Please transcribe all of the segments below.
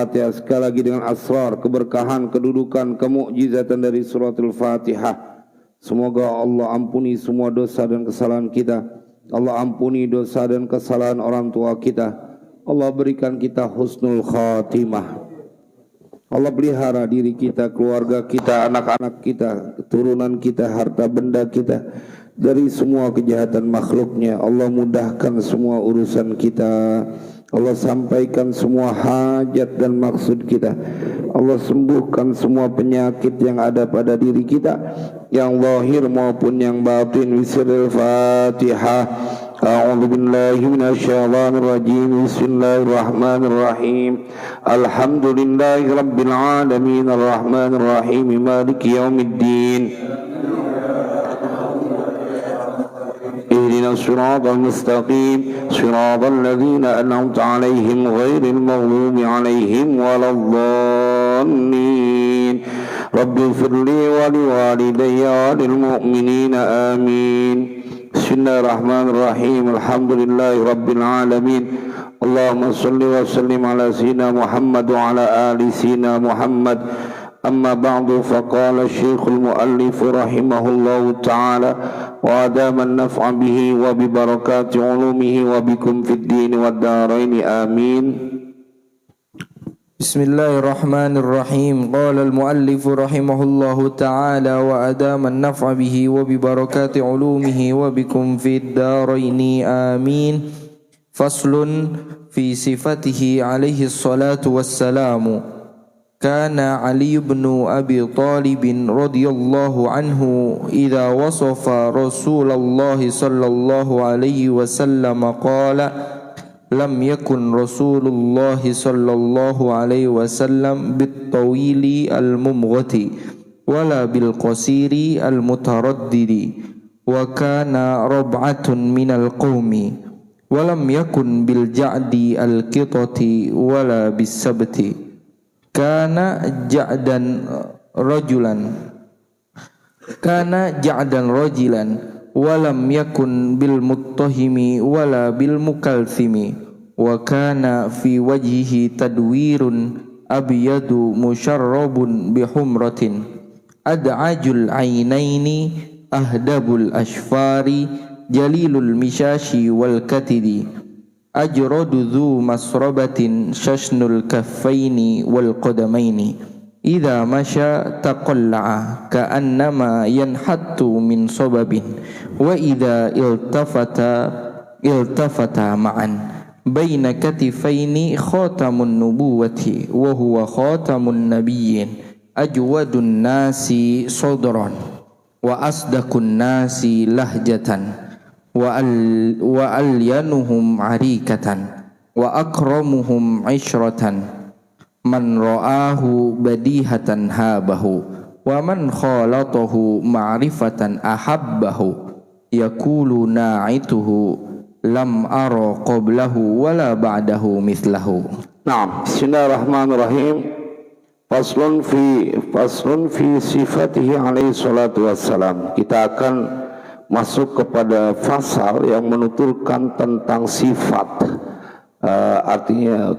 Fatihah sekali lagi dengan asrar, keberkahan, kedudukan, kemukjizatan dari suratul Fatihah. Semoga Allah ampuni semua dosa dan kesalahan kita. Allah ampuni dosa dan kesalahan orang tua kita. Allah berikan kita husnul khatimah. Allah pelihara diri kita, keluarga kita, anak-anak kita, keturunan kita, harta benda kita dari semua kejahatan makhluknya. Allah mudahkan semua urusan kita. Allah sampaikan semua hajat dan maksud kita. Allah sembuhkan semua penyakit yang ada pada diri kita, yang zahir maupun yang batin. Bismillahil Fatihah. A'udzu billahi minasyaitonir rajim. Bismillahirrahmanirrahim. Alhamdulillahi rabbil alamin arrahmanir rahim maliki yaumiddin. اهدنا الصراط المستقيم صراط الذين أنعمت عليهم غير المغضوب عليهم ولا الضالين رب اغفر لي ولوالدي وللمؤمنين آمين بسم الله الرحمن الرحيم الحمد لله رب العالمين اللهم صل وسلم على سيدنا محمد وعلى آل سيدنا محمد أما بعد فقال الشيخ المؤلف رحمه الله تعالى وأدام النفع به وببركات علومه وبكم في الدين والدارين آمين. بسم الله الرحمن الرحيم. قال المؤلف رحمه الله تعالى وأدام النفع به وببركات علومه وبكم في الدارين آمين. فصل في صفته عليه الصلاة والسلام. كان علي بن أبي طالب رضي الله عنه إذا وصف رسول الله صلى الله عليه وسلم قال لم يكن رسول الله صلى الله عليه وسلم بالطويل الممغت ولا بالقصير المتردد وكان ربعة من القوم ولم يكن بالجعد القطة ولا بالسبت Kana ja'dan rajulan walam yakun bil muttahimi wala bil mukalthimi wa kana fi wajhihi tadwirun abyadu musharrabun bihumratin ad'ajul ainaini ahdabul ashfari jalilul mishashi wal katidi ajradu dhu masrabatin shashnul kaffaini wal qadamaini idza masya taqalla'a ka'annama yanhattu min sababin wa idza iltafata ma'an baina katifaini khatamun nubuwati wa huwa khatamun nabiyyin ajwadun nasi sadran wa asdaqun nasi lahjatan wa alyanuhum arikatan wa akramuhum ishratan man ra'ahu badihatan habahu wa man khalatahu ma'rifatan ahabbahu yaqulu na'ituhu lam ara qablahu wala ba'dahu mithlahu. Naam, bismillahirrahmanirrahim. Faslun fi sifatihi alaihi salatu wassalam. Kita akan masuk kepada fasal yang menuturkan tentang sifat, artinya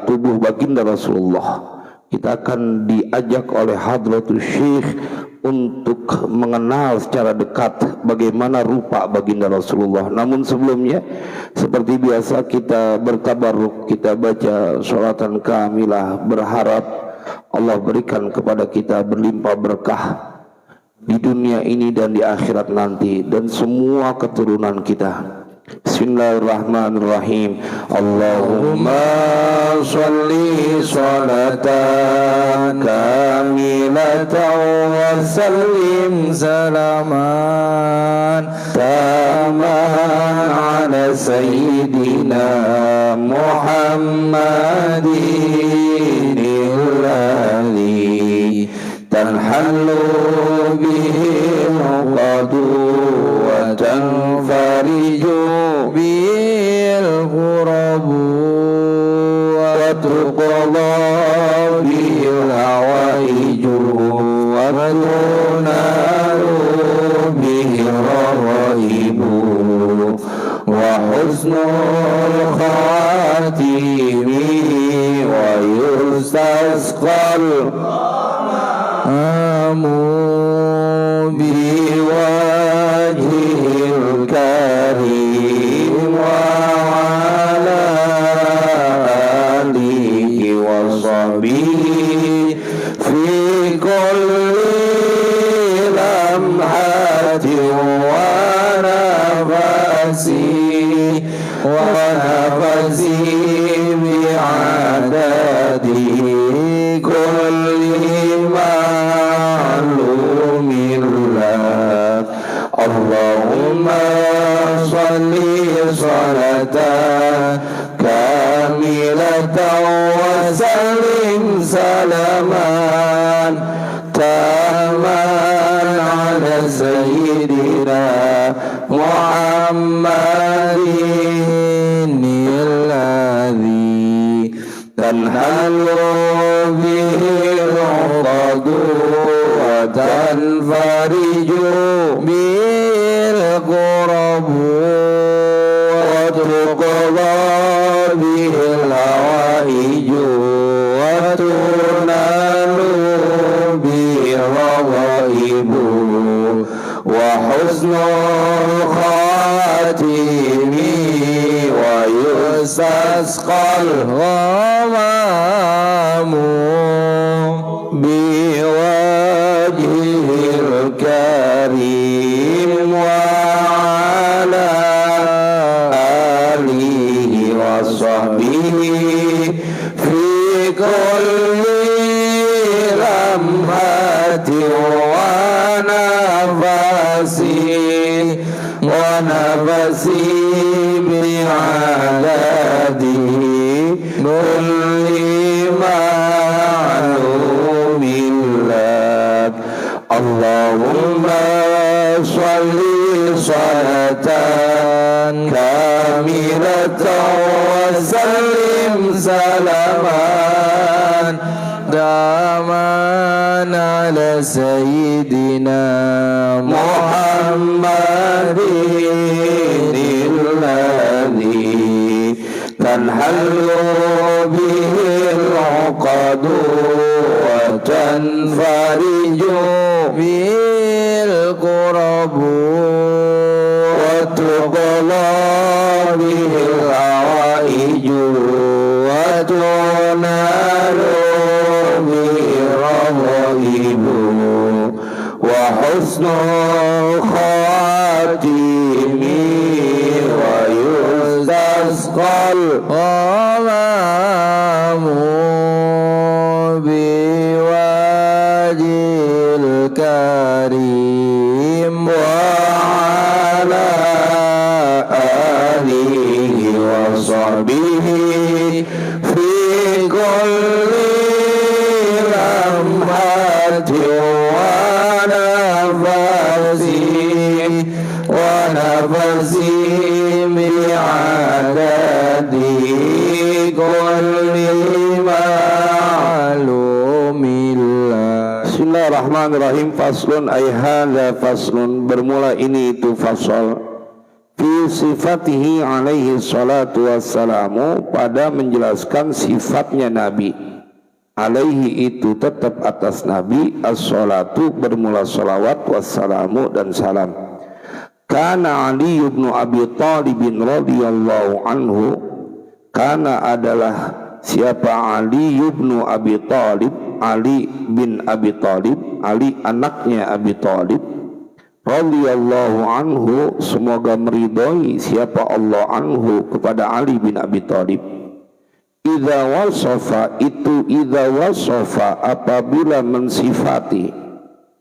tubuh baginda Rasulullah. Kita akan diajak oleh Hadratus Syekh untuk mengenal secara dekat bagaimana rupa baginda Rasulullah. Namun sebelumnya, seperti biasa kita bertabarruk, kita baca sholatan kamilah, berharap Allah berikan kepada kita berlimpah berkah di dunia ini dan di akhirat nanti, dan semua keturunan kita. Bismillahirrahmanirrahim. Allahumma sholli sholatan kamilatan wa sallim salaman taman ala sayyidina Muhammadin alladhi tanhallu bihi uqadu wa tanfariju bil ghurabu wa tuqadha bil hawaiju wa tunalu bihi raibu wa husnul khatimi yustasqal biwajhil karim wa ala alihi wa sahbihi fi kulli lamhatin wa nafasi bi'adadi kulli ma'lumin lak. Allahumma salli salatan kamilatan wa sallim salaman taman ala sayyidina Muhammadin alladhi tanhalu bihil uqadu wa tanfariju bil qurabu wa tuqda bihil hawaiju wa tunalu bihil ghaibu wa husnul khatimi wa yustasqal ghamamu biwajhil karim wa ala alihi wa sahbihi fi kulli lamhatin wa nafasi bi'adadi kulli ma'lumin lak. Allahumma salli salatan kamilatan wa sallim salaman daman ala sayyidina Muhammadin alladhi tanhalu bihil uqadu wa tanfariju bil qurabu wa tuqla bihil hawaiju wa tunalu wa husnul khatimi wa yustasqal ghamamu biwajhil karim wa ala alihi wa sahbihi fi kulli nafasi bi'adadi kulli ma'lumin lak. Bismillahirrahmanirrahim. Faslun ay hadza faslun, bermula ini itu fasal fi sifatihi alaihi salatu wassalamu, pada menjelaskan sifatnya Nabi. Alaihi itu tetap atas Nabi, as-salatu bermula salawat, wassalamu dan salam. Kana Ali bin Abi Thalib radhiyallahu anhu, kana adalah siapa Ali bin Abi Thalib, Ali bin Abi Thalib, Ali anaknya Abi Thalib, radhiyallahu anhu, semoga meridhai siapa Allah anhu kepada Ali bin Abi Thalib. Idza wasafa, itu idza wasafa apabila mensifati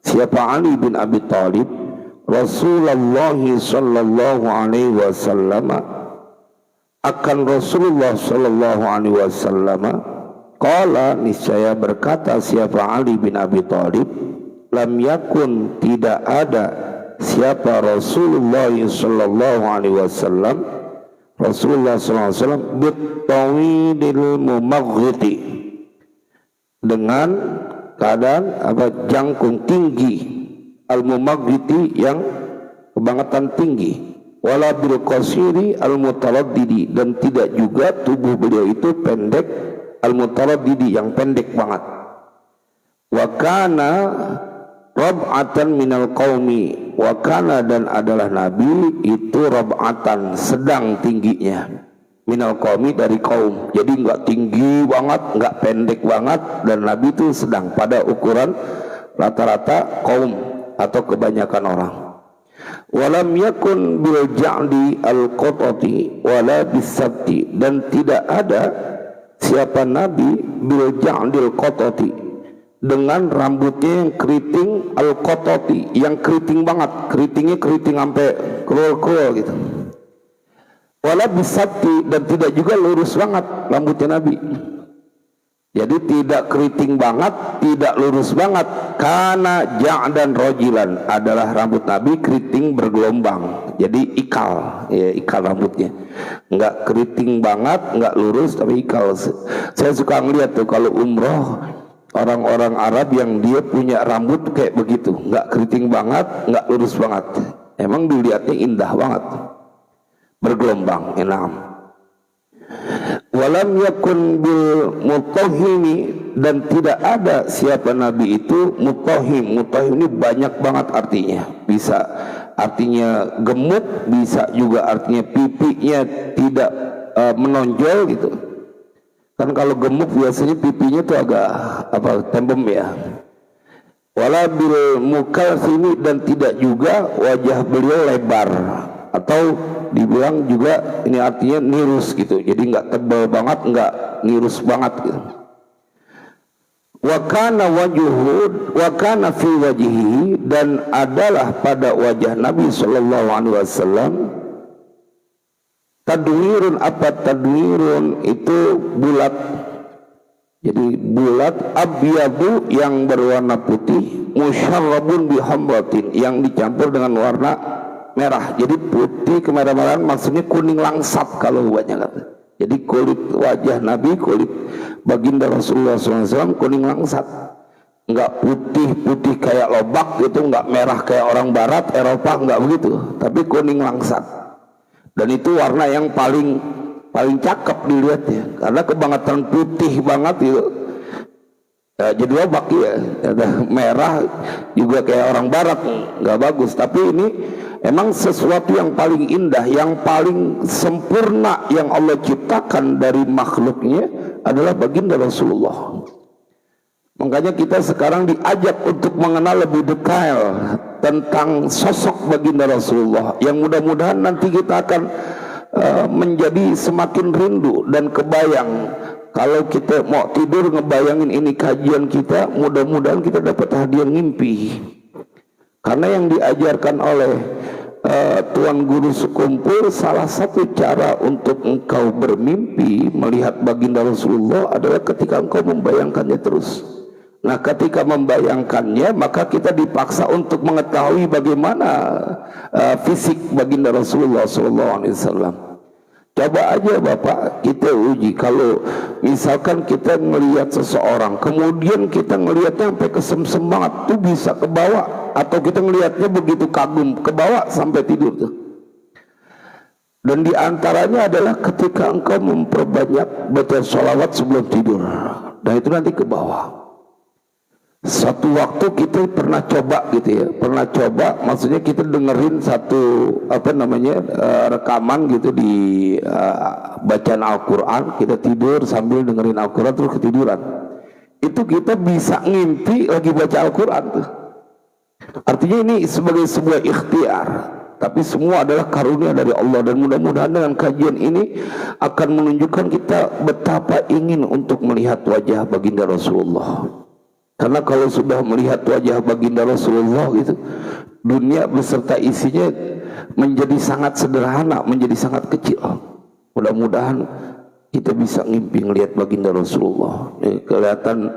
siapa Ali bin Abi Thalib Rasulullah sallallahu alaihi wasallam, akan Rasulullah sallallahu alaihi wasallam, qala, niscaya berkata siapa Ali bin Abi Thalib, lam yakun, tidak ada siapa Rasulullah sallallahu alaihi wasallam, Rasulullah sallallahu alaihi wasallam bitawidil mumaghiti, dengan keadaan jangkung tinggi, al-mumaghiti yang kebangetan tinggi, wala bil qasiri al-mutaraddidi, dan tidak juga tubuh beliau itu pendek al-mutaraddidi yang pendek banget. Wa kana rab'atan minal qaumi, wa kana dan adalah Nabi itu rab'atan sedang tingginya, minal qaumi dari kaum. Jadi enggak tinggi banget, enggak pendek banget, dan Nabi itu sedang pada ukuran rata-rata kaum atau kebanyakan orang. Walam yakun bil ja'di al-qatati wala bisabti, dan tidak ada siapa Nabi bil ja'di al-qatati dengan rambutnya yang keriting al-qatati, yang keriting banget, keritingnya keriting sampai krul-krul gitu. Wala bisabti, dan tidak juga lurus banget rambutnya Nabi. Jadi tidak keriting banget, tidak lurus banget. Karena ja'dan rojilan, adalah rambut Nabi keriting bergelombang. Jadi ikal, ya, ikal rambutnya. Enggak keriting banget, enggak lurus, tapi ikal. Saya suka ngeliat tuh kalau umroh orang-orang Arab yang dia punya rambut kayak begitu, enggak keriting banget, enggak lurus banget. Emang dilihatnya indah banget, bergelombang, enam. Walam yakun bil mutahhimi, dan tidak ada siapa Nabi itu mutahhim. Mutahhim ini banyak banget artinya. Bisa artinya gemuk, bisa juga artinya pipinya tidak menonjol gitu. Kan kalau gemuk biasanya pipinya tuh agak tembem ya. Wala bil mukalsimi, dan tidak juga wajah beliau lebar, atau dibilang juga ini artinya nirus gitu. Jadi nggak tebal banget, nggak nirus banget gitu. Wa kana wajuhu wa kana fi wajhihi, dan adalah pada wajah Nabi sallallahu alaihi wasallam tadwirun. Apa tadwirun? Itu bulat. Jadi bulat, abyadu yang berwarna putih, musyarrabun bihamratin yang dicampur dengan warna merah. Jadi putih kemerah-merahan, maksudnya kuning langsat kalau banyak kata. Jadi kulit wajah Nabi, kulit baginda Rasulullah SAW kuning langsat, enggak putih-putih kayak lobak gitu, enggak merah kayak orang barat Eropa, enggak begitu, tapi kuning langsat. Dan itu warna yang paling cakep dilihatnya, karena kebangetan putih banget itu. Ya, jadi lobak ya, merah juga kayak orang barat, enggak bagus. Tapi ini emang sesuatu yang paling indah, yang paling sempurna yang Allah ciptakan dari makhluknya adalah baginda Rasulullah. Makanya kita sekarang diajak untuk mengenal lebih detail tentang sosok baginda Rasulullah, yang mudah-mudahan nanti kita akan menjadi semakin rindu dan kebayang. Kalau kita mau tidur ngebayangin ini kajian kita, mudah-mudahan kita dapat hadiah mimpi. Karena yang diajarkan oleh Tuan Guru Sekumpul, salah satu cara untuk engkau bermimpi melihat baginda Rasulullah adalah ketika engkau membayangkannya terus. Nah, ketika membayangkannya, maka kita dipaksa untuk mengetahui bagaimana fisik baginda Rasulullah SAW. Coba aja Bapak kita uji, kalau misalkan kita ngelihat seseorang, kemudian kita ngelihatnya sampai kesemsem banget, tuh bisa ke bawah, atau kita ngelihatnya begitu kagum, ke bawah sampai tidur tuh. Dan diantaranya adalah ketika engkau memperbanyak baca sholawat sebelum tidur, dan itu nanti ke bawah. Satu waktu kita pernah coba gitu ya, maksudnya kita dengerin satu rekaman gitu di bacaan Al-Quran, kita tidur sambil dengerin Al-Quran terus ketiduran. Itu kita bisa ngimpi lagi baca Al-Quran tuh. Artinya ini sebagai sebuah ikhtiar, tapi semua adalah karunia dari Allah. Dan mudah-mudahan dengan kajian ini akan menunjukkan kita betapa ingin untuk melihat wajah baginda Rasulullah. Karena kalau sudah melihat wajah baginda Rasulullah gitu, dunia beserta isinya menjadi sangat sederhana, menjadi sangat kecil. Mudah-mudahan kita bisa ngimpi ngelihat baginda Rasulullah. Kelihatan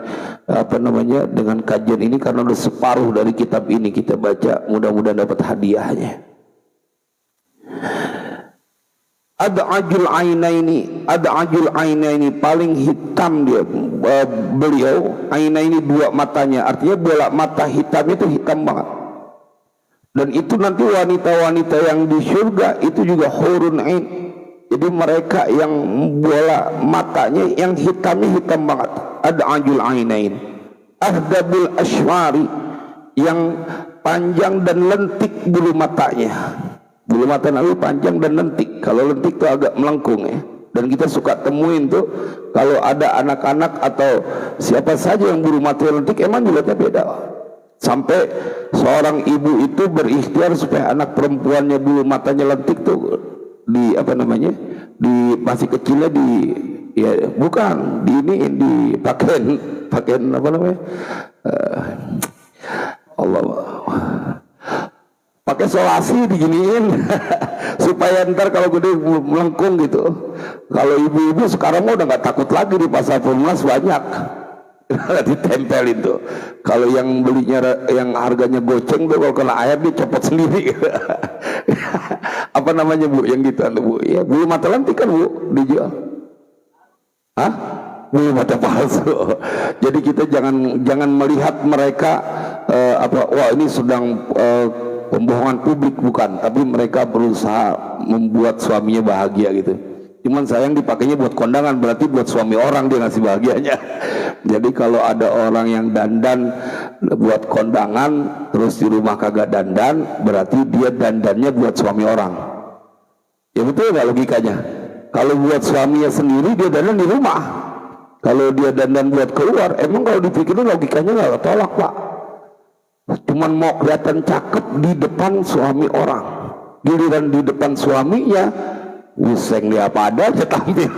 dengan kajian ini, karena udah separuh dari kitab ini kita baca, mudah-mudahan dapat hadiahnya. Ad'ajul ainaini, paling hitam dia, beliau. Ainaini, dua matanya, artinya bola mata hitamnya itu hitam banget. Dan itu nanti wanita-wanita yang di surga itu juga hurun ain, Jadi mereka yang bola matanya yang hitamnya hitam banget, ada ajul ainain, ahdabul ashwari, yang panjang dan lentik bulu matanya. Bulu mata Nabi panjang dan lentik. Kalau lentik itu agak melengkung ya. Dan kita suka temuin tuh kalau ada anak-anak atau siapa saja yang bulu mata lentik, emang dilihatnya beda. Sampai seorang ibu itu berikhtiar supaya anak perempuannya bulu matanya lentik tuh di apa namanya, di masih kecilnya di ya bukan di ini di pakaian apa namanya, Allah, pakai solasi diginiin supaya ntar kalau gede melengkung gitu. Kalau ibu-ibu sekarang udah nggak takut lagi, di pasar Perumnas banyak ditempelin tuh. Kalau yang belinya yang harganya goceng tuh, kalau kena air dicopot sendiri. Apa namanya Bu yang gitu Bu? Ya bulu mata lentik kan Bu dijual. Hah? Bulu mata palsu. Jadi kita jangan melihat mereka wah ini sedang pembohongan publik, bukan, tapi mereka berusaha membuat suaminya bahagia gitu. Cuman sayang dipakainya buat kondangan, berarti buat suami orang dia ngasih bahagianya. Jadi kalau ada orang yang dandan buat kondangan terus di rumah kagak dandan, berarti dia dandannya buat suami orang. Ya betul nggak logikanya? Kalau buat suaminya sendiri dia dandan di rumah. Kalau dia dandan buat keluar, emang kalau dipikirin logikanya nggak tolak Pak. Cuman mau kelihatan cakep di depan suami orang, giliran di depan suaminya useng dia apa ada aja tampil.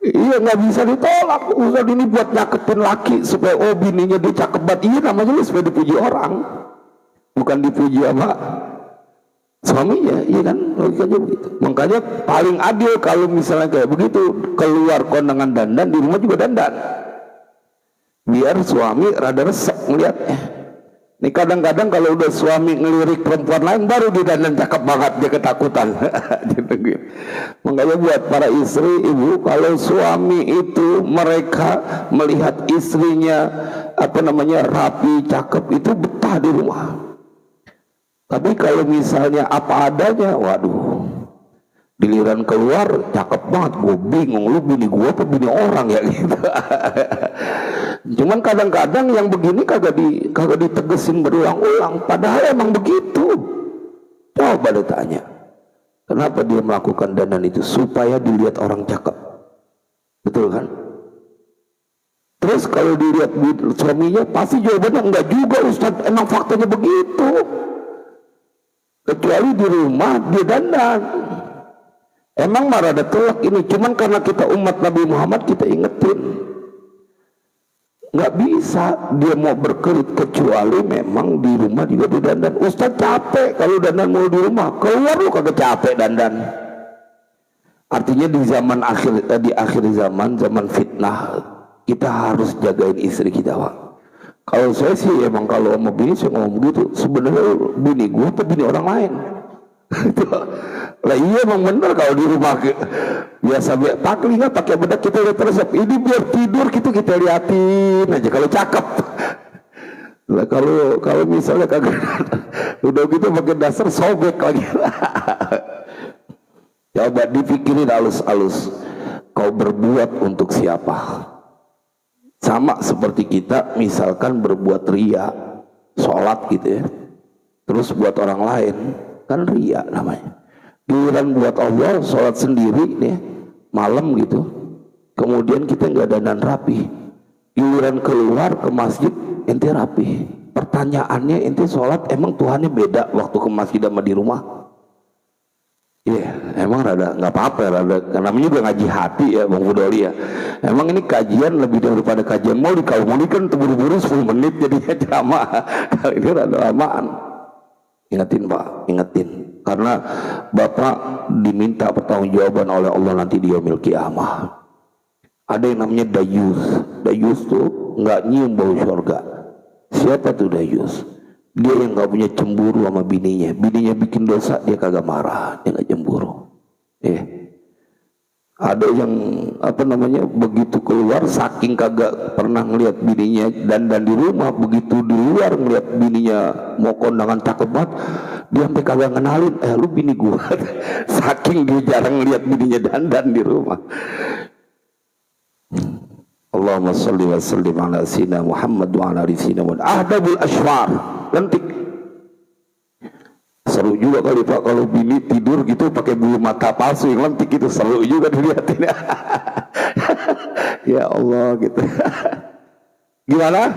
Iya nggak bisa ditolak. Ustaz ini buat nyakepin laki supaya oh bininya dia cakep banget. Iya namanya supaya dipuji orang, bukan dipuji sama suaminya. Iya kan logikanya begitu. Makanya paling adil kalau misalnya kayak begitu, keluar kondangan dandan, di rumah juga dandan, biar suami rada resek ngeliatnya. Ini kadang-kadang kalau udah suami ngelirik perempuan lain baru dia dandan cakep banget, dia ketakutan. Makanya buat para istri, ibu, kalau suami itu mereka melihat istrinya apa namanya rapi, cakep, itu betah di rumah. Tapi kalau misalnya apa adanya, waduh, giliran keluar cakep banget, gue bingung, lu bini gue apa bini orang ya gitu. Cuman kadang-kadang yang begini kagak ditegesin berulang-ulang, padahal emang begitu. Coba ditanya, kenapa dia melakukan dandan itu? Supaya dilihat orang cakep, betul kan? Terus kalau dilihat suaminya, pasti jawabannya enggak juga Ustaz, emang faktanya begitu. Kecuali di rumah dia dandan. Emang marah ada telak ini, cuman karena kita umat Nabi Muhammad kita ingetin. Nggak bisa dia mau berkelit kecuali memang di rumah juga didandan. Ustaz capek kalau dandan mau di rumah, keluar lu kagak capek dandan. Artinya di zaman akhir zaman fitnah, kita harus jagain istri kita Pak. Kalau saya sih emang kalau sama bini saya ngomong begitu, sebenarnya bini gue apa bini orang lain. Lah iya emang bener kalau di rumah biasa pakai nggak pakai bedak kita lihat resep ini biar tidur gitu kita liatin aja kalau cakep. Lah kalau misalnya kagak udah gitu pakai dasar sobek lagi. Coba dipikirin halus-halus, kau berbuat untuk siapa? Sama seperti kita misalkan berbuat ria, sholat gitu ya, terus buat orang lain, kan ria namanya. Giliran buat Allah, sholat sendiri nih malam gitu, kemudian kita nggak dandan rapi, giliran keluar ke masjid ente rapi. Pertanyaannya, ente sholat emang Tuhannya beda waktu ke masjid sama di rumah? Iya, emang rada nggak apa-apa, rada namanya juga ngaji hati ya Bang Budoli ya. Emang ini kajian lebih daripada kajian maulid. Kalau maulid kan buru-buru 10 menit jadinya ceramah. Kali ini rada lamaan. Ingetin Pak, ingetin. Karena Bapak diminta pertanggungjawaban oleh Allah nanti di yaumil qiyamah. Ada yang namanya dayus. Dayus tuh nggak nyium bau surga. Siapa tuh dayus? Dia yang nggak punya cemburu sama bininya. Bininya bikin dosa dia kagak marah, dia nggak cemburu. Ada yang begitu keluar saking kagak pernah ngelihat bininya dan di rumah, begitu di luar ngelihat bininya mau kondangan cakep banget, dia sampai kagak kenalin, lu bini gua. Saking dia jarang ngelihat bininya dandan di rumah. Allahumma sholli wa sallim ala sayyidina Muhammad wa ala ali sayyidina Muhammad. Ahdabul ashwar, lentik. Seru juga kali Pak kalau bini tidur gitu pakai bulu mata palsu yang lentik itu, seru juga dilihatin. Ya Allah gitu. Gimana?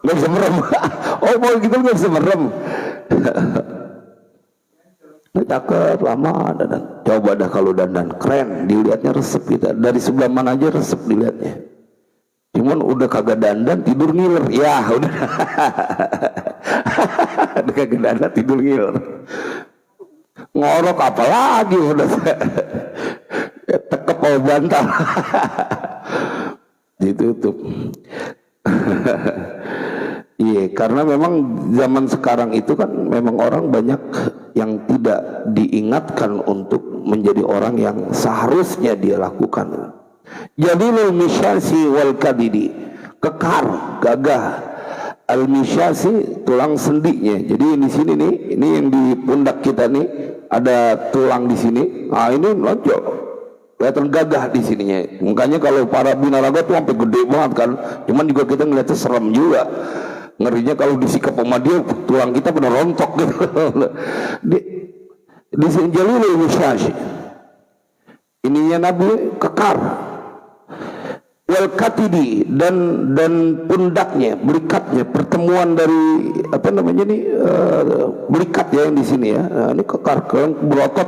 Nggak bisa merem. Oh mau gitu nggak bisa merem. Cakep lama dandan. Coba dah kalau dandan keren, dilihatnya resep kita. Dari sebelah mana aja resep dilihatnya. Cuman udah kagak dandan tidur ngiler. Ya udah. Udah kagak dandan tidur ngiler. Ngorok apa lagi udah. Tekep mau bantal. Ditutup. Iya, karena memang zaman sekarang itu kan memang orang banyak yang tidak diingatkan untuk menjadi orang yang seharusnya dia lakukan. Jadilul misyasi wal kadidi, kekar, gagah. Al misyasi tulang sendinya. Jadi di sini nih, ini yang di pundak kita nih ada tulang di sini. Nah ini lonjok, kelihatan gagah di sininya. Makanya kalau para binaraga tuh sampai gede banget kan. Cuman juga kita ngeliatnya serem juga. Ngerinya kalau disikap sama dia tulang kita benar rontok gitu. Di sini jalilul misyasi. Ininya Nabi kekar. Wal katidi dan pundaknya, berikatnya, pertemuan dari berikat ya yang di sini ya. Nah, ini kekar, kalian berotot.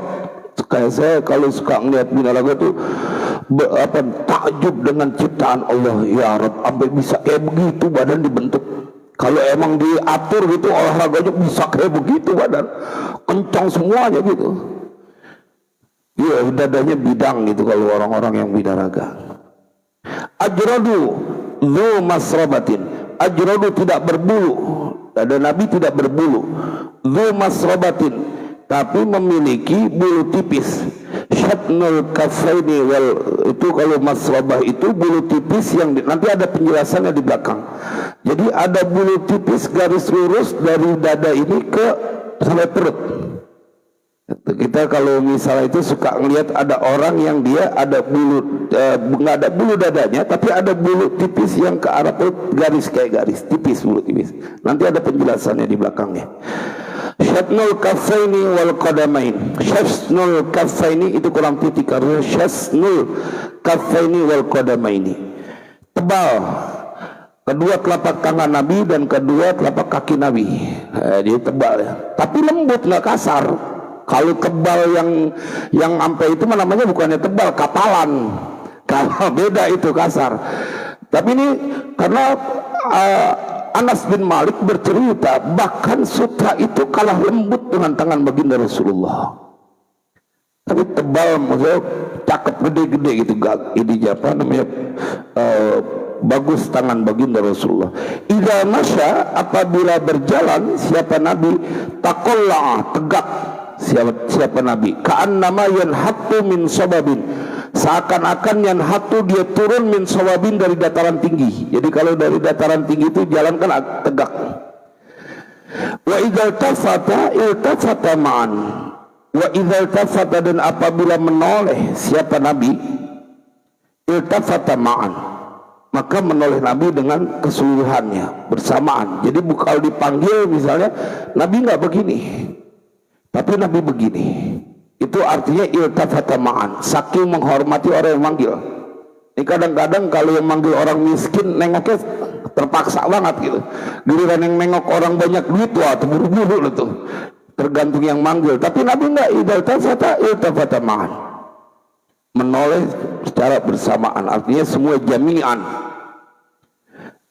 Kayak saya kalau suka ngeliat binaraga tuh takjub dengan ciptaan Allah. Ya Rabb, sampai bisa kayak begitu badan dibentuk. Kalau emang diatur gitu olahraganya bisa kayak begitu badan, kencang semuanya gitu. Iya, dadanya bidang gitu kalau orang-orang yang binaraga. Ajradu dzu masrabatin, ajradu tidak berbulu, dada Nabi tidak berbulu. Dzu masrabatin, tapi memiliki bulu tipis. Syatnul kafaini wal, itu kalau masrabah itu bulu tipis yang nanti ada penjelasannya di belakang. Jadi ada bulu tipis garis lurus dari dada ini ke sampai perut. Kita kalau misalnya itu suka ngelihat ada orang yang dia ada bulu, nggak ada bulu dadanya, tapi ada bulu tipis yang ke arah perut, garis kayak garis tipis, bulu tipis. Nanti ada penjelasannya di belakangnya. Syasnul kafaini wal qadamain. Syasnul kafaini itu kurang titik karena syasnul kafaini wal qadamaini. Tebal kedua telapak tangan Nabi dan kedua telapak kaki Nabi. Dia tebal ya. Tapi lembut, nggak kasar. Kalau tebal yang sampai itu namanya bukannya tebal, kapalan. Kalau beda itu kasar. Tapi ini karena Anas bin Malik bercerita bahkan sutra itu kalah lembut dengan tangan baginda Rasulullah. Tapi tebal, maksudnya cakep, gede-gede gitu. Ini apa namanya? Bagus tangan baginda Rasulullah. Idza masya, apabila berjalan siapa Nabi, taqalla, tegak siapa Nabi, ka'annama yanhattu min sababin, seakan-akan yanhattu dia turun min sababin dari dataran tinggi. Jadi kalau dari dataran tinggi itu jalan kan tegak. Wa idza iltafata ma'an, wa idza iltafata, dan apabila menoleh siapa Nabi, iltafata ma'an, maka menoleh Nabi dengan keseluruhannya bersamaan. Jadi kalau dipanggil misalnya Nabi nggak begini, tapi Nabi begini, itu artinya iltafata ma'an, saking menghormati orang yang manggil. Ini kadang-kadang kalau yang manggil orang miskin nengoknya terpaksa banget gitu. Giliran yang nengok orang banyak duit, wah terburu-buru tuh, tergantung yang manggil. Tapi Nabi enggak, iltafata ma'an, menoleh secara bersamaan, artinya semua jami'an.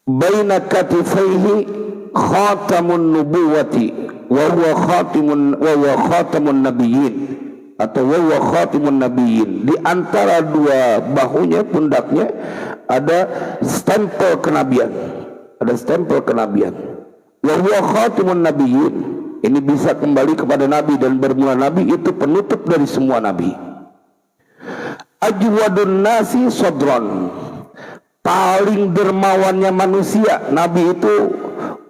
Baina katifaihi khatamun nubuwati wa huwa khatamun nabiyyin, atau wa huwa khatimun nabiyyin. Di antara dua bahunya, pundaknya ada stempel kenabian, ada stempel kenabian. Wa huwa khatimun nabiyyin, ini bisa kembali kepada Nabi, dan bermula Nabi itu penutup dari semua Nabi. ajwadun nasi sodron, paling dermawannya manusia. Nabi itu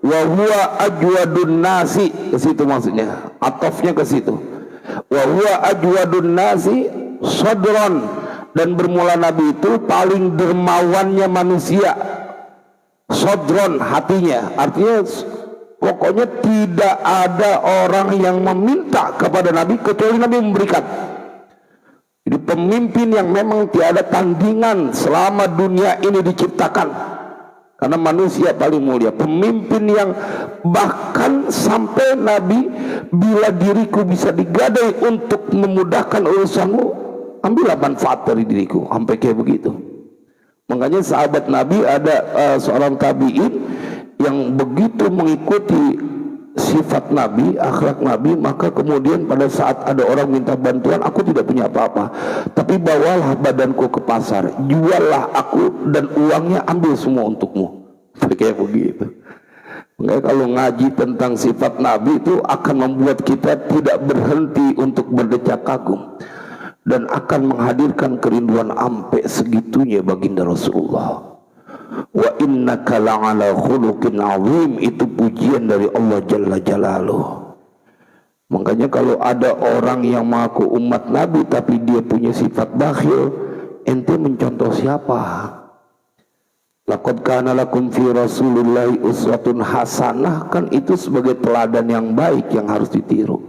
wa huwa ajwadun nasi, ke situ maksudnya, atofnya ke situ. Wa huwa ajwadun nasi sodron, dan bermula Nabi itu paling dermawannya manusia. Sodron, hatinya, artinya pokoknya tidak ada orang yang meminta kepada Nabi kecuali Nabi memberikan. Jadi pemimpin yang memang tiada tandingan selama dunia ini diciptakan, karena manusia paling mulia. Pemimpin yang bahkan sampai Nabi, bila diriku bisa digadai untuk memudahkan urusanmu, ambillah manfaat dari diriku, sampai kayak begitu. Makanya sahabat Nabi ada seorang tabi'in yang begitu mengikuti sifat Nabi, akhlak Nabi, maka kemudian pada saat ada orang minta bantuan, aku tidak punya apa-apa, tapi bawalah badanku ke pasar, juallah aku, dan uangnya ambil semua untukmu. Kayak begitu. Makanya kalau ngaji tentang sifat Nabi itu akan membuat kita tidak berhenti untuk berdecak kagum, dan akan menghadirkan kerinduan ampe segitunya baginda Rasulullah. Wa innaka la'ala khuluqin azim, itu pujian dari Allah Jalla Jalaluh. Makanya kalau ada orang yang mengaku umat Nabi tapi dia punya sifat bakhil, ente mencontoh siapa? Laqad kana lakum fi Rasulillahi uswatun hasanah, kan itu sebagai teladan yang baik yang harus ditiru.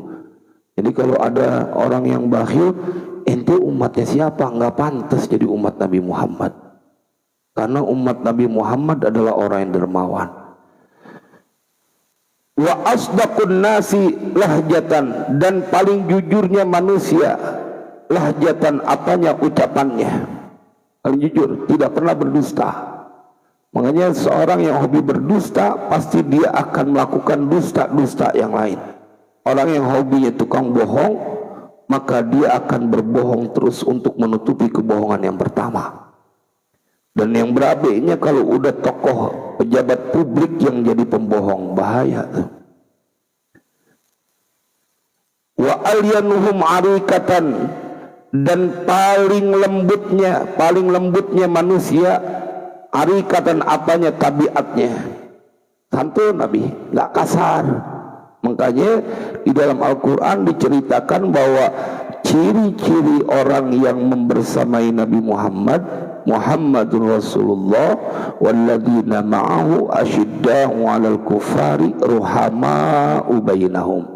Jadi kalau ada orang yang bakhil, ente umatnya siapa? Nggak pantas jadi umat Nabi Muhammad. Karena umat Nabi Muhammad adalah orang yang dermawan. Wa asdaqun nasi lahjatan, dan paling jujurnya manusia. Lahjatan, apanya? Ucapannya. Paling jujur, tidak pernah berdusta. Makanya seorang yang hobi berdusta, pasti dia akan melakukan dusta-dusta yang lain. Orang yang hobinya tukang bohong, maka dia akan berbohong terus untuk menutupi kebohongan yang pertama. Dan yang berabe-nya kalau udah tokoh pejabat publik yang jadi pembohong, bahaya tuh. Wa alyanuhum arikatan, dan paling lembutnya manusia, arikatan, apanya? Tabiatnya santun. Nabi nggak kasar. Makanya di dalam Al-Quran diceritakan bahwa ciri-ciri orang yang membersamai Nabi Muhammad, Muhammadun Rasulullah walladzina ma'ahu asyidda'u 'alal kufari ruhama'u bainahum.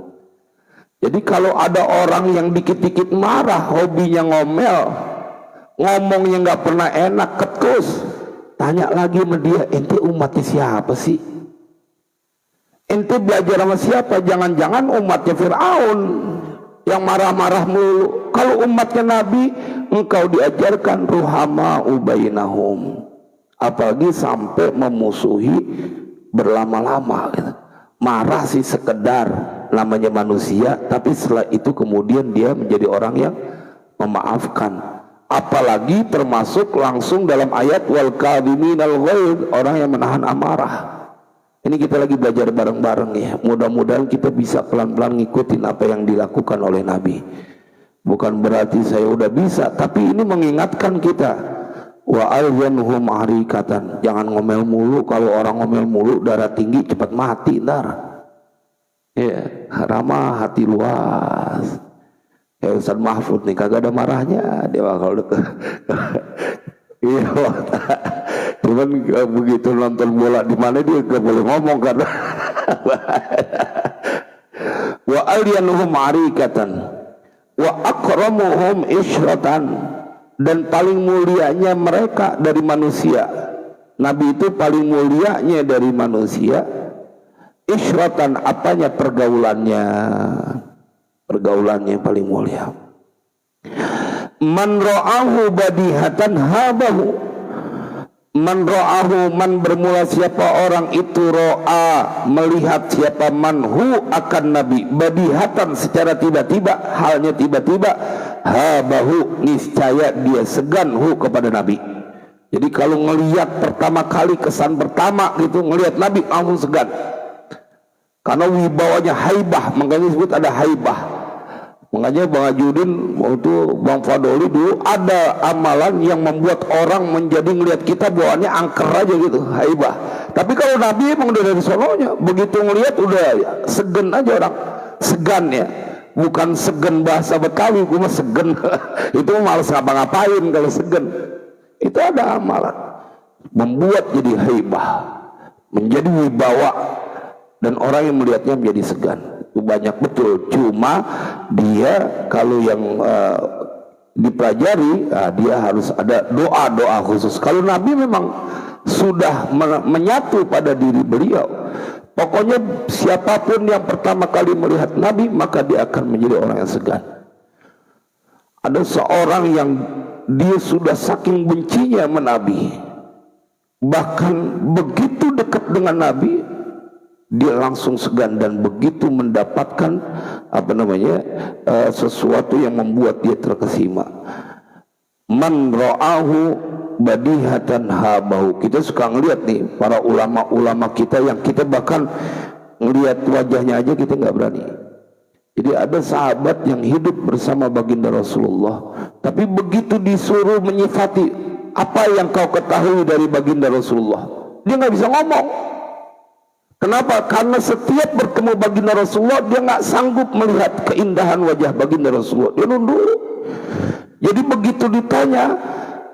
Jadi kalau ada orang yang dikit-dikit marah, hobinya ngomel, ngomongnya nggak pernah enak, ketus, tanya lagi sama dia, ente umatnya siapa sih? Ente belajar sama siapa? Jangan-jangan umatnya Fir'aun yang marah-marah mulu. Kalau umatnya Nabi, engkau diajarkan ruhama'u bainahum, apalagi sampai memusuhi berlama-lama gitu. Marah sih sekedar, namanya manusia, tapi setelah itu kemudian dia menjadi orang yang memaafkan. Apalagi termasuk langsung dalam ayat wal kadhiminal ghaidh, orang yang menahan amarah. Ini kita lagi belajar bareng-bareng ya. Mudah-mudahan kita bisa pelan-pelan ngikutin apa yang dilakukan oleh Nabi. Bukan berarti saya udah bisa, tapi ini mengingatkan kita. Wa alyanhum arikatan, jangan ngomel mulu. Kalau orang ngomel mulu, darah tinggi cepat mati ntar. Ya, ramah hati luas. Ya Ustaz Mahfud nih kagak ada marahnya dia kalau deket. Iya, cuman begitu nonton bola di mana dia gak boleh ngomong karena wa alyanuhum arikatan wa akramuhum isyratan, dan paling mulianya mereka dari manusia. Nabi itu paling mulianya dari manusia. Isyratan, apanya? Pergaulannya paling mulia. Man ra'ahu badihatan habahu. Man ra'ahu, man bermula siapa orang itu, ro'a melihat siapa, manhu akan Nabi, badihatan secara tiba-tiba, halnya tiba-tiba, habahu niscaya dia segan hu kepada Nabi. Jadi kalau ngelihat pertama kali, kesan pertama gitu, ngelihat Nabi langsung segan, karena wibawanya haibah, makanya disebut ada haibah. Makanya Bang Ajudin waktu Bang Fadoli dulu ada amalan yang membuat orang menjadi ngelihat kita bawaannya angker aja gitu, haibah. Tapi kalau Nabi emang udah dari sononya, begitu ngelihat udah segen aja orang, segan ya. Bukan segen bahasa Betawi, gue mah segen. Itu malas ngapa-ngapain kalau segen. Itu ada amalan membuat jadi haibah, menjadi wibawa, dan orang yang melihatnya menjadi segan. Itu banyak betul. Cuma dia kalau yang dipelajari, dia harus ada doa-doa khusus. Kalau Nabi memang sudah menyatu pada diri beliau, pokoknya siapapun yang pertama kali melihat Nabi maka dia akan menjadi orang yang segan. Ada seorang yang dia sudah saking bencinya sama Nabi, bahkan begitu dekat dengan Nabi dia langsung segan, dan begitu mendapatkan sesuatu yang membuat dia terkesima. Man ra'ahu badihatan habahu. Kita suka ngelihat nih para ulama-ulama kita yang kita bahkan ngelihat wajahnya aja kita nggak berani. Jadi ada sahabat yang hidup bersama baginda Rasulullah, tapi begitu disuruh menyifati apa yang kau ketahui dari baginda Rasulullah, dia nggak bisa ngomong. Kenapa? Karena setiap bertemu baginda Rasulullah dia nggak sanggup melihat keindahan wajah baginda Rasulullah, dia nunduk. Jadi begitu ditanya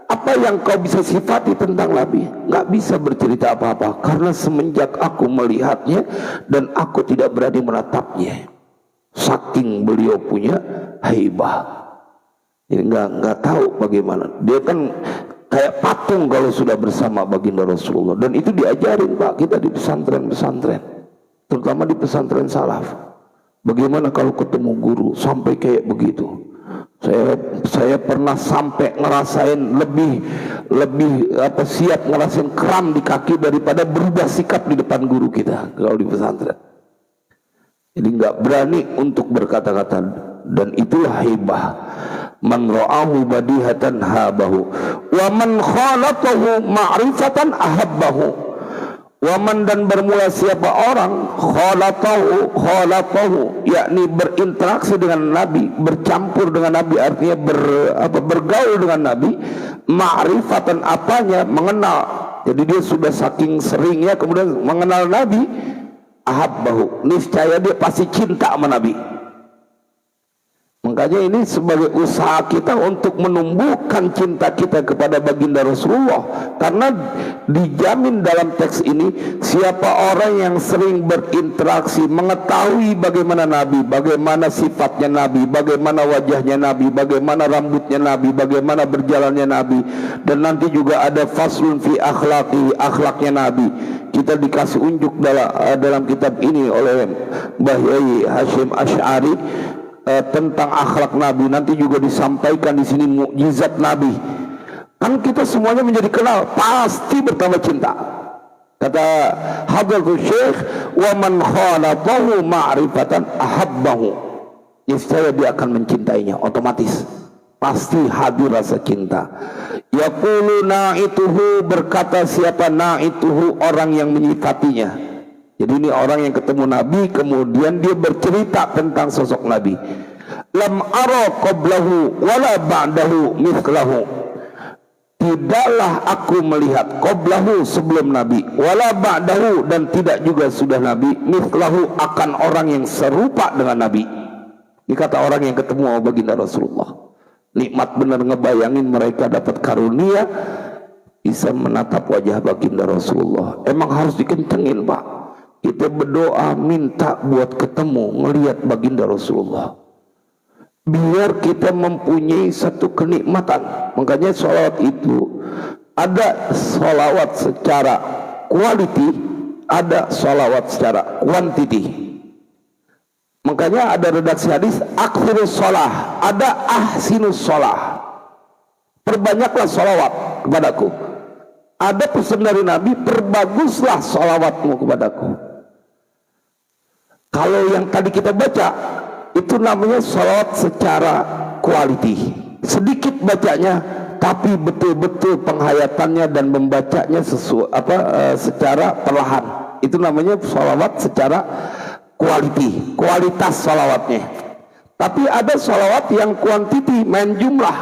apa yang kau bisa sifati tentang Nabi, nggak bisa bercerita apa-apa, karena semenjak aku melihatnya dan aku tidak berani menatapnya, saking beliau punya haibah. Jadi nggak tahu bagaimana dia kan kayak patung kalau sudah bersama baginda Rasulullah. Dan itu diajarin Pak kita di pesantren-pesantren, terutama di pesantren salaf. Bagaimana kalau ketemu guru sampai kayak begitu. Saya pernah sampai ngerasain lebih siap ngerasain kram di kaki daripada berubah sikap di depan guru kita kalau di pesantren. Jadi nggak berani untuk berkata-kata, dan itulah haibah. Man ra'ahu badihatan habahu wa man khalatahu ma'rifatan ahabbahu. Wa man, dan bermula siapa orang khalatahu yakni berinteraksi dengan Nabi, bercampur dengan Nabi, artinya bergaul dengan Nabi, ma'rifatan apanya, mengenal. Jadi dia sudah saking seringnya kemudian mengenal Nabi, ahabbahu, niscaya dia pasti cinta sama Nabi. Makanya ini sebagai usaha kita untuk menumbuhkan cinta kita kepada baginda Rasulullah, karena dijamin dalam teks ini siapa orang yang sering berinteraksi, mengetahui bagaimana Nabi, bagaimana sifatnya Nabi, bagaimana wajahnya Nabi, bagaimana rambutnya Nabi, bagaimana berjalannya Nabi, dan nanti juga ada faslun fi akhlaqi, akhlaknya Nabi. Kita dikasih unjuk dalam kitab ini oleh Mbah Yai Hashim Asy'ari tentang akhlak Nabi. Nanti juga disampaikan di sini mukjizat Nabi. Kan kita semuanya menjadi kenal, pasti bertambah cinta. Kata Hadratul Syekh, wa man khalatahu ma'rifatan ahabbahu. Niscaya dia akan mencintainya otomatis. Pasti hadir rasa cinta. Yaqulu na'ituhu, berkata siapa na'ituhu, orang yang menyifatinya. Jadi ini orang yang ketemu Nabi kemudian dia bercerita tentang sosok Nabi. Lam ara qablahu wala ba'dahu mithlahu. Tidaklah aku melihat qablahu sebelum Nabi, wala ba'dahu, dan tidak juga sudah Nabi, mithlahu akan orang yang serupa dengan Nabi. Ini kata orang yang ketemu sama baginda Rasulullah. Nikmat benar ngebayangin mereka dapat karunia bisa menatap wajah baginda Rasulullah. Emang harus dikencengin Pak. Kita berdoa minta buat ketemu ngelihat baginda Rasulullah, biar kita mempunyai satu kenikmatan. Makanya sholawat itu ada sholawat secara quality, ada sholawat secara quantity. Makanya ada redaksi hadis aktsirus sholah, ada ahsinus sholah, perbanyaklah sholawat kepadaku. Ada pesan dari Nabi, perbaguslah sholawatmu kepadaku. Kalau yang tadi kita baca itu namanya sholawat secara quality, sedikit bacanya tapi betul-betul penghayatannya dan membacanya secara perlahan. Itu namanya sholawat secara quality, kualitas sholawatnya. Tapi ada sholawat yang kuantiti, main jumlah,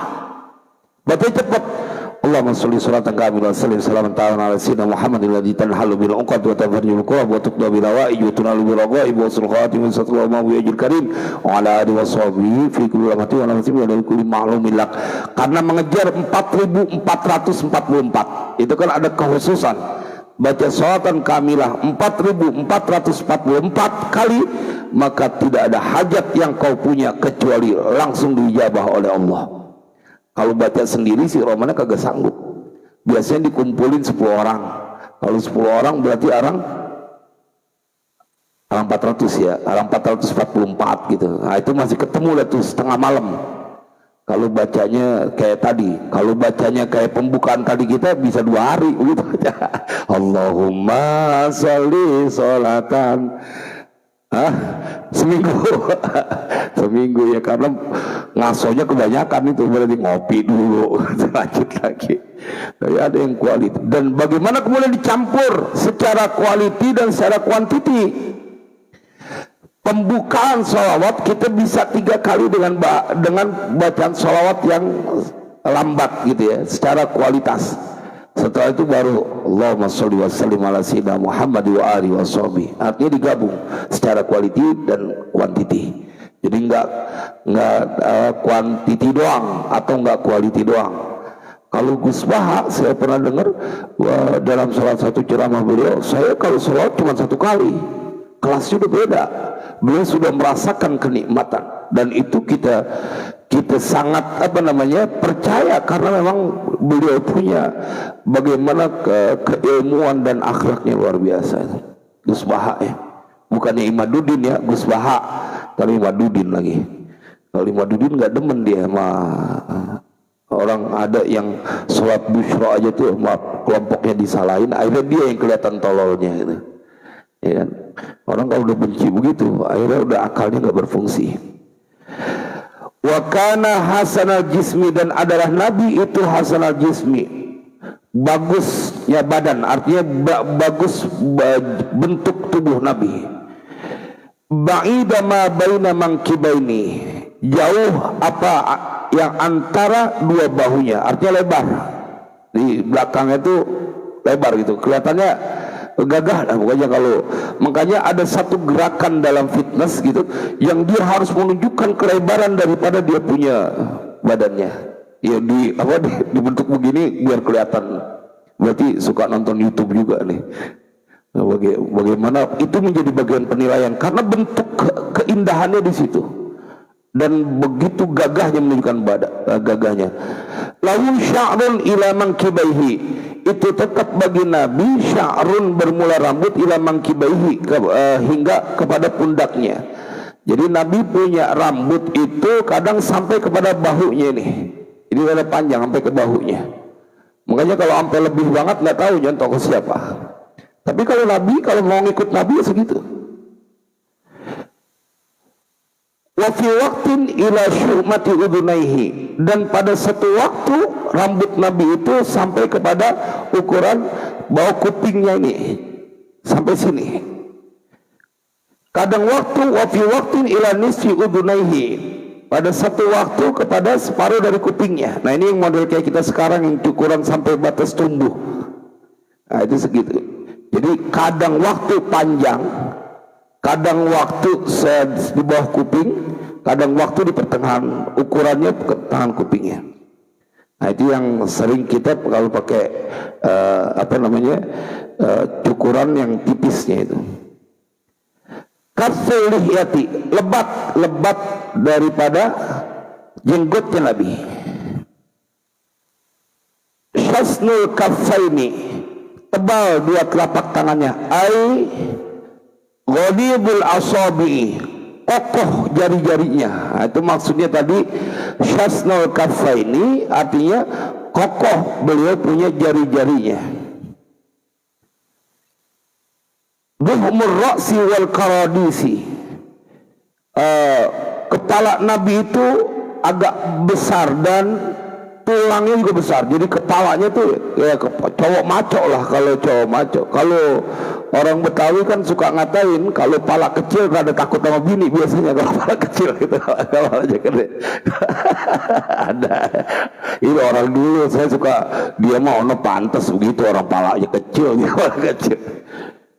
baca cepat. Allahumma sholli sholatan kamilah sallim salaman ta'ala ala sayyidina Muhammadin alladzi tanhalu bil 'uqad wa tafarrijul kurab wa tuqda bil hawaij wa tunalu bil raghaib wa sul khatim sallallahu alaihi wa ajil karim wa ala alihi wa sahbihi fi kulli lamatin wa nafsin wa kulli ma'lumin lak. Karena mengejar 4444 itu kan ada kekhususan. Baca sholatan kamilah 4444 kali, maka tidak ada hajat yang kau punya kecuali langsung diijabah oleh Allah. Kalau baca sendiri sih romannya kagak sanggup. Biasanya dikumpulin 10 orang. Kalau 10 orang berarti arang 400 ya, arang 444 gitu. Nah itu masih ketemu lah tuh setengah malam. Kalau bacanya kayak tadi, kalau bacanya kayak pembukaan tadi kita bisa 2 hari gitu aja. Allahumma sholli sholatan seminggu seminggu ya, karena ngasonya kebanyakan itu, berarti ngopi dulu lanjut lagi. Tapi ada yang quality. Dan bagaimana kemudian dicampur secara quality dan secara quantity. Pembukaan sholawat kita bisa 3 kali dengan bacaan sholawat yang lambat gitu ya, secara kualitas. Setelah itu baru Allahumma sholli wa sallim ala sayyidina Muhammad wa alihi wa sahbihi. Artinya digabung secara quality dan quantity. Jadi enggak quantity doang atau enggak quality doang. Kalau Gus Baha saya pernah dengar dalam salah satu ceramah beliau, saya kalau sholat cuma 1 kali. Kelasnya udah beda. Beliau sudah merasakan kenikmatan, dan itu kita sangat percaya, karena memang beliau punya bagaimana keilmuan dan akhlaknya luar biasa. Gus Baha ya, bukannya Imaduddin ya, Gus Baha, tapi Imaduddin lagi. Kalau Imaduddin nggak demen dia sama orang, ada yang sholat busyra aja tuh kelompoknya disalahin, akhirnya dia yang kelihatan tololnya gitu. Ya kan? Orang kalau udah benci begitu, akhirnya udah akalnya nggak berfungsi. Wa kana hasanal jismi, dan adalah Nabi itu hasanal jismi, bagusnya badan, artinya bagus bentuk tubuh Nabi. Ba'ida ma baina mankibaini, jauh apa yang antara 2 bahunya, artinya lebar. Di belakangnya itu lebar gitu, kelihatannya gagah lah pokoknya. Kalau makanya ada satu gerakan dalam fitness gitu yang dia harus menunjukkan kelebaran daripada dia punya badannya ya, dibentuk begini biar kelihatan. Berarti suka nonton YouTube juga nih. Bagaimana itu menjadi bagian penilaian, karena bentuk keindahannya di situ, dan begitu gagahnya menunjukkan gagahnya. Lahu sya'run ila mankibaihi, itu tetap bagi Nabi sya'run, bermula rambut, ila mankibaihi, hingga kepada pundaknya. Jadi Nabi punya rambut itu kadang sampai kepada bahunya nih. Ini ada panjang sampai ke bahunya. Makanya kalau sampai lebih banget nggak tahu contoh ke siapa. Tapi kalau Nabi, kalau mau ngikut Nabi ya segitu. Wa fi waqtin ila syu'mati udunaihi, dan pada satu waktu rambut Nabi itu sampai kepada ukuran bawah kupingnya ini, sampai sini. Kadang waktu wa fi waqtin ila nisfi udunaihi, pada satu waktu kepada separuh dari kupingnya. Nah ini yang model kayak kita sekarang yang ukuran sampai batas tumbuh. Nah itu segitu. Jadi kadang waktu panjang, kadang waktu di bawah kuping, kadang waktu di pertengahan, ukurannya pertengahan kupingnya. Nah itu yang sering kita kalau pakai cukuran yang tipisnya itu. Kaful lihyati, lebat daripada jenggotnya Nabi. Syasnul kaffaini, tebal 2 telapak tangannya. Ai ghalibul asabi, kokoh jari-jarinya. Nah, itu maksudnya tadi syasnul kaffaini, artinya kokoh beliau punya jari-jarinya. Duhmur ra'si wal karadisi, kepala Nabi itu agak besar dan tulangnya juga besar, jadi kepalanya tuh ya cowok maco lah kalau cowok maco. Kalau orang Betawi kan suka ngatain kalau pala kecil rada takut sama bini biasanya kalau pala kecil gitu, kalau aja gede. Ada itu orang dulu saya suka, dia mau pantas begitu orang palanya kecil, dia pala kecil.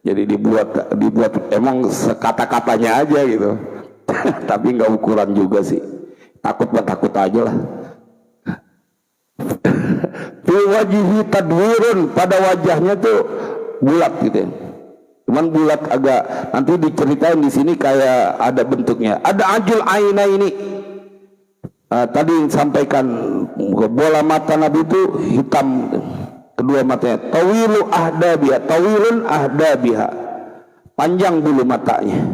Jadi dibuat emang sekata-katanya aja gitu. Tapi nggak ukuran juga sih. Takut aja lah. Fi wajihi tadwirun, pada wajahnya tuh bulat gitu ya. Cuman bulat agak, nanti diceritain di sini kayak ada bentuknya. Ada ajul aina ini. Tadi sampaikan bola mata Nabi itu hitam, kedua matanya. Tawilun ahdabiha. Panjang bulu matanya.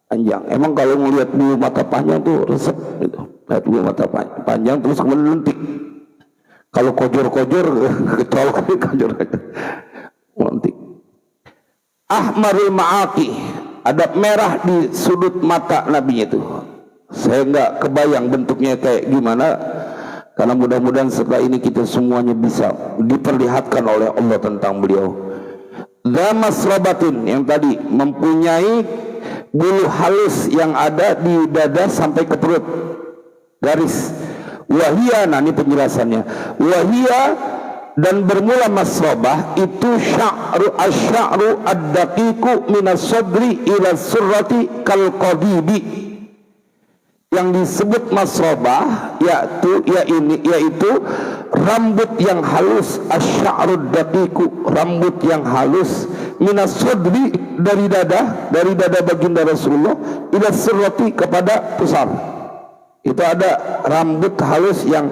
Panjang. Emang kalau ngelihat bulu mata panjang tuh resep gitu. Lihat bulu mata panjang terus melentik. Kalau kojor-kojor kecolok melentik. Ahmarul ma'aki, ada merah di sudut mata Nabi itu. Saya nggak kebayang bentuknya kayak gimana, karena mudah-mudahan setelah ini kita semuanya bisa diperlihatkan oleh Allah tentang beliau. Zamasrabatin, yang tadi mempunyai bulu halus yang ada di dada sampai ke perut, garis. Wahia, nah ini penjelasannya. Wahia, dan bermula masrabah itu sya'ru ad-daqiqu minas sadri ila surrati kal qadibi. Yang disebut masrabah yaitu rambut yang halus, asy'aru ad-daqiqu, rambut yang halus, minas sadri, dari dada baginda Rasulullah, ila surrati, kepada pusar. Itu ada rambut halus yang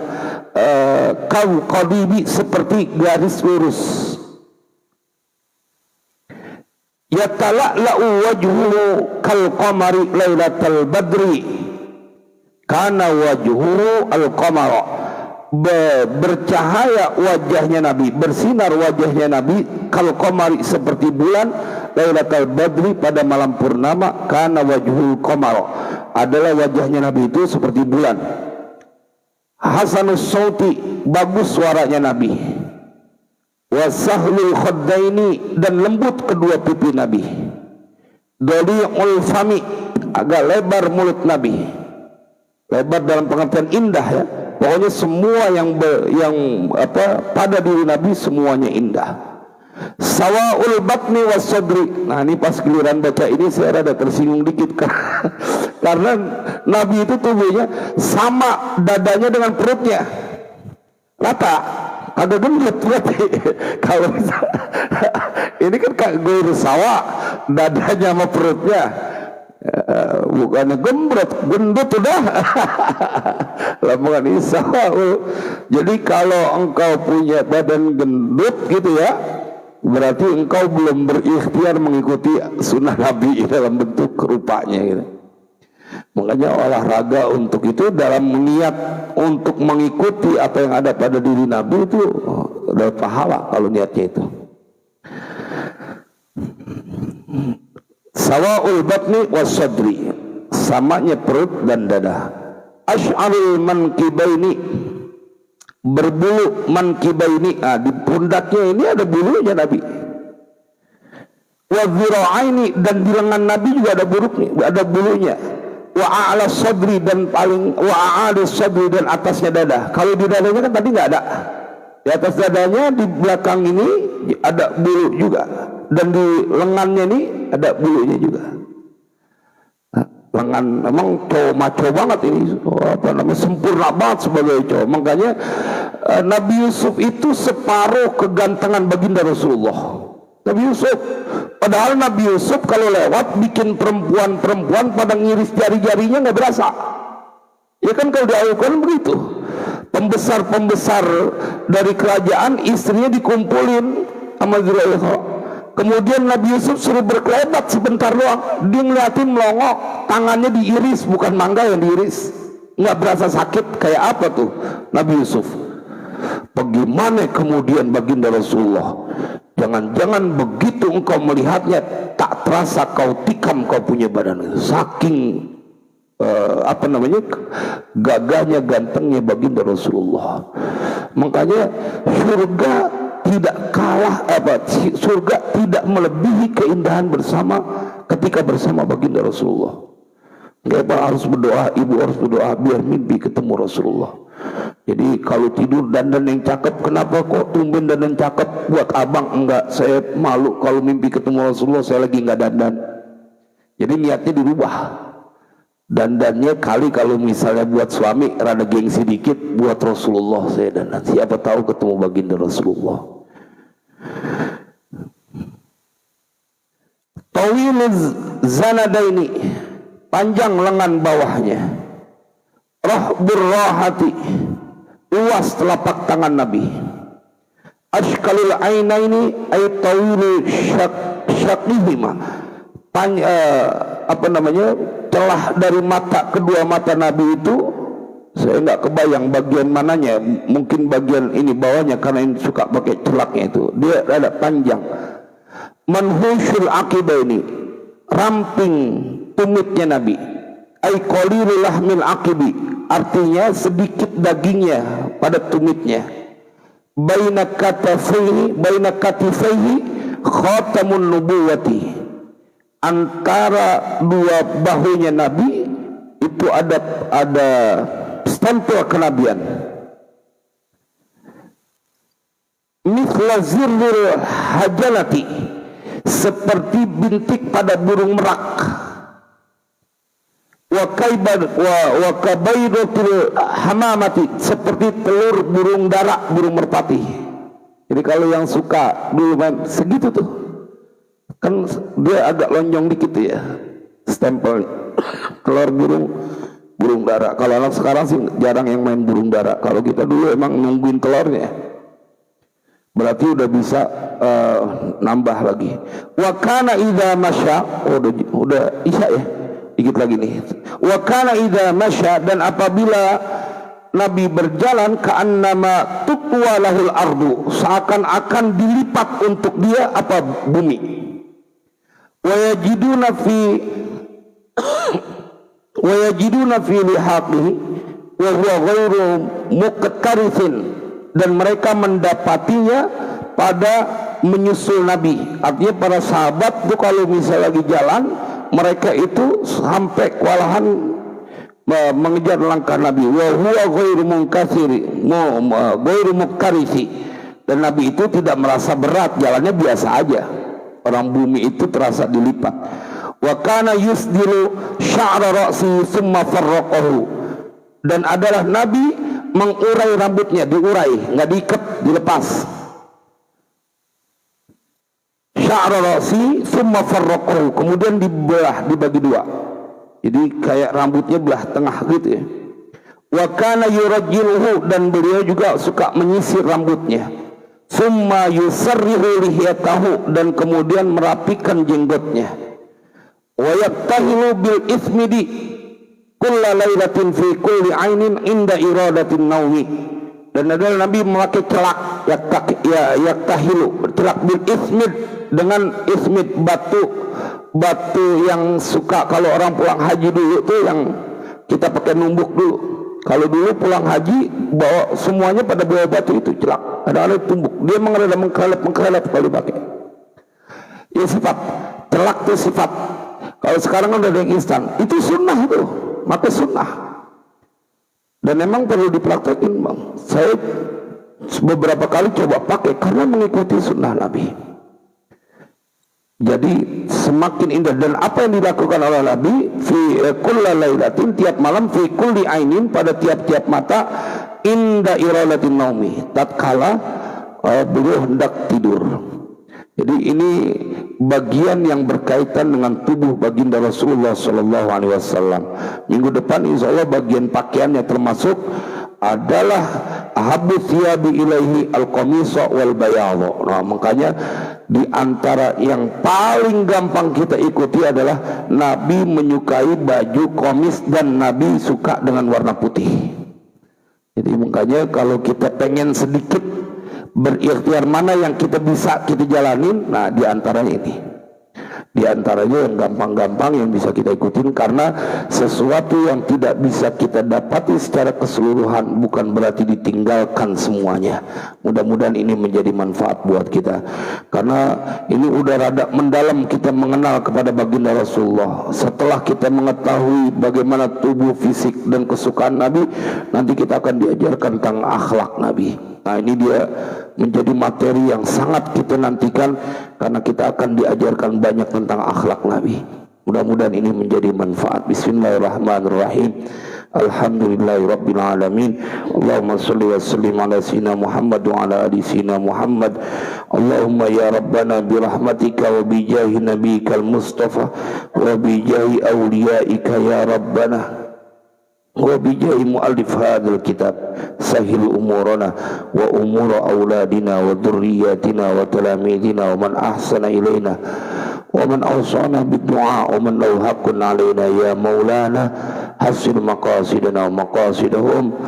kal qadibi, seperti garis lurus. Yatala'la'u wajhuhu kal qamari lailatal badri, kana wajhuhu al qamara, bercahaya wajahnya Nabi, bersinar wajahnya Nabi, kal qamari, seperti bulan, lailatal badri, pada malam purnama, kana wajhul qamara, adalah wajahnya Nabi itu seperti bulan. Hasanus sauti, bagus suaranya Nabi. Wasahlul khaddaini, dan lembut kedua pipi Nabi. Dali'ul fami, agak lebar mulut Nabi. Lebar dalam pengertian indah ya. Pokoknya semua yang pada diri Nabi semuanya indah. Sawaul batni was sadri. Nah ini pas giliran baca ini saya rada tersinggung dikit karena Nabi itu tubuhnya sama dadanya dengan perutnya rata, agak gendut berarti. Kalau ini kan guru sawa, dadanya sama perutnya bukannya gendut udah. Lamongan ini sawaul. Jadi kalau engkau punya badan gendut gitu ya, berarti engkau belum berikhtiar mengikuti sunnah Nabi dalam bentuk rupanya gitu. Makanya olahraga untuk itu, dalam niat untuk mengikuti apa yang ada pada diri Nabi itu ada pahala kalau niatnya itu. Sawaul batni was sadri, samanya perut dan dada. Asy'arul mankibaini, berbulu mankibaini, di pundaknya ini ada bulunya Nabi. Wa dhira'aini, dan di lengan Nabi juga ada bulunya. Wa a'la sadri, dan paling wa a'la sadri, dan atasnya dada. Kalau di dadanya kan tadi nggak ada. Di atas dadanya, di belakang ini ada bulu juga, dan di lengannya ini ada bulunya juga. Lengan emang cowok maco banget ini, sempurna banget sebagai cowok. Makanya Nabi Yusuf itu separuh kegantengan baginda Rasulullah. Nabi Yusuf, padahal Nabi Yusuf kalau lewat bikin perempuan pada ngiris jari-jarinya nggak berasa. Ya kan kalau di Al-Quran begitu. Pembesar dari kerajaan istrinya dikumpulin sama Zulaikha. Kemudian Nabi Yusuf suruh berkelebat sebentar doang, dia ngeliatin melongok, tangannya diiris, bukan mangga yang diiris, nggak berasa sakit. Kayak apa tuh Nabi Yusuf? Bagaimana kemudian baginda Rasulullah, jangan-jangan begitu engkau melihatnya tak terasa kau tikam kau punya badan itu, saking gagahnya, gantengnya baginda Rasulullah. Makanya surga tidak kalah surga tidak melebihi keindahan ketika bersama baginda Rasulullah. Bapak harus berdoa, ibu harus berdoa biar mimpi ketemu Rasulullah. Jadi kalau tidur dandan yang cakep, kenapa kok tumben dandan cakep buat abang? Enggak, saya malu kalau mimpi ketemu Rasulullah saya lagi enggak dandan. Jadi niatnya dirubah. Dandannya kali kalau misalnya buat suami rada gengsi dikit, buat Rasulullah saya dandan. Siapa tahu ketemu baginda Rasulullah. Tawiluz zanadaini, panjang lengan bawahnya. Rahbur rahati, luas telapak tangan Nabi. Ashkalul ainaini ay tawilu syaqihima, celah dari kedua mata Nabi itu saya nggak kebayang bagian mananya, mungkin bagian ini bawahnya karena ini suka pakai celaknya itu, dia ada panjang. Manhushul aqibaini, ramping tumitnya Nabi. Ay qalilul lahmil aqibi, artinya sedikit dagingnya pada tumitnya. Baina katifaihi khatamun nubuwati, antara dua bahunya Nabi itu ada stempel kenabian. Mithla zirril hajalati, seperti bintik pada burung merak. Wa kabaidatul hamamati, seperti telur burung dara, burung merpati. Jadi kalau yang suka dulu main segitu tuh, kan dia agak lonjong dikit ya stempel telur burung dara. Kalau anak sekarang sih jarang yang main burung dara. Kalau kita dulu emang nungguin telurnya, berarti udah bisa nambah lagi. Wa kana idza masya, udah isya ya, dikit lagi nih. Wa kana idza masya, dan apabila Nabi berjalan, ka'annama tutwa lahul ardu, seakan-akan dilipat untuk dia bumi. Wa yajiduna fi lihaqihi wa huwa ghairu muqtarithin, dan mereka mendapatinya pada menyusul Nabi. Artinya para sahabat itu kalau misalnya lagi jalan, mereka itu sampai kewalahan mengejar langkah Nabi. Wa huwa ghairu muqtarisi, dan Nabi itu tidak merasa berat, jalannya biasa aja. Orang bumi itu terasa dilipat. Wa kana yusdilu sya'ra ra'si summa farraqahu, dan adalah Nabi mengurai rambutnya, diurai, nggak diikat, dilepas. Sya'ra ra'si summa farraqahu, kemudian dibelah, dibagi dua. Jadi kayak rambutnya belah tengah gitu ya. Wa kana yurajjiluhu, dan beliau juga suka menyisir rambutnya. Summa yusarrihu lihiyatahu, dan kemudian merapikan jenggotnya. Wa yaktahilu bil ismidi kulla lailatin fi kulli ainin inda iradatin naumi, dan adalah Nabi memakai celak, yaktahilu, celak bil ismid, dengan ismid, batu yang suka kalau orang pulang haji dulu tuh yang kita pakai numbuk dulu. Kalau dulu pulang haji bawa semuanya pada bawa batu itu, celak, ada tumbuk, dia mengkelelep kalau dipakai. Ya sifat celak itu sifat. Kalau sekarang kan ada yang instan, itu sunnah tuh, maka sunnah. Dan memang perlu dipraktekin bang. Saya beberapa kali coba pakai karena mengikuti sunnah Nabi. Jadi semakin indah. Dan apa yang dilakukan oleh Nabi fi kulli lailatin, tiap malam, fi kulli ainin, pada tiap-tiap mata, inda iradatin naumi, tatkala beliau hendak tidur. Jadi ini bagian yang berkaitan dengan tubuh baginda Rasulullah Sallallahu Alaihi Wasallam. Minggu depan insya Allah bagian pakaiannya termasuk adalah habbu thiyabi ilaihi al-qamisa wal bayadha. Nah, makanya di antara yang paling gampang kita ikuti adalah Nabi menyukai baju komis, dan Nabi suka dengan warna putih. Jadi makanya kalau kita pengen sedikit berikhtiar mana yang kita bisa kita jalanin, nah di antaranya ini. Di antaranya yang gampang-gampang yang bisa kita ikutin, karena sesuatu yang tidak bisa kita dapati secara keseluruhan bukan berarti ditinggalkan semuanya. Mudah-mudahan ini menjadi manfaat buat kita, karena ini udah rada mendalam kita mengenal kepada baginda Rasulullah. Setelah kita mengetahui bagaimana tubuh, fisik dan kesukaan Nabi, nanti kita akan diajarkan tentang akhlak Nabi. Nah, ini dia menjadi materi yang sangat kita nantikan, karena kita akan diajarkan banyak tentang akhlak Nabi. Mudah-mudahan ini menjadi manfaat. Bismillahirrahmanirrahim. Alhamdulillahirabbil alamin. Allahumma shalli wa sallim ala sayyidina Muhammad wa ala ali sayyidina Muhammad. Allahumma ya rabbana bi rahmatika wa bi jahi nabiyyikal mustafa wa bi jahi awliyaika ya rabbana wa bijahi mu'allif hadzal kitab sahil umurana wa umura auladina wa dhurriyyatina wa talamidina wa man ahsana ilaina wa man awsana bid-du'a wa man lahu haqqun alaina ya maulana hasil maqasidana wa maqasidahum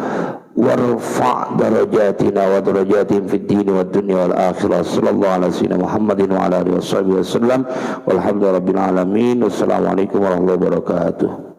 warfa' darajatina wa darajatihim fid din wad dunya wal akhirah. Sallallahu ala sayyidina Muhammadin wa ala alihi washabihi wasallam walhamdulillahi rabbil alamin. Wassalamualaikum warahmatullahi wabarakatuh.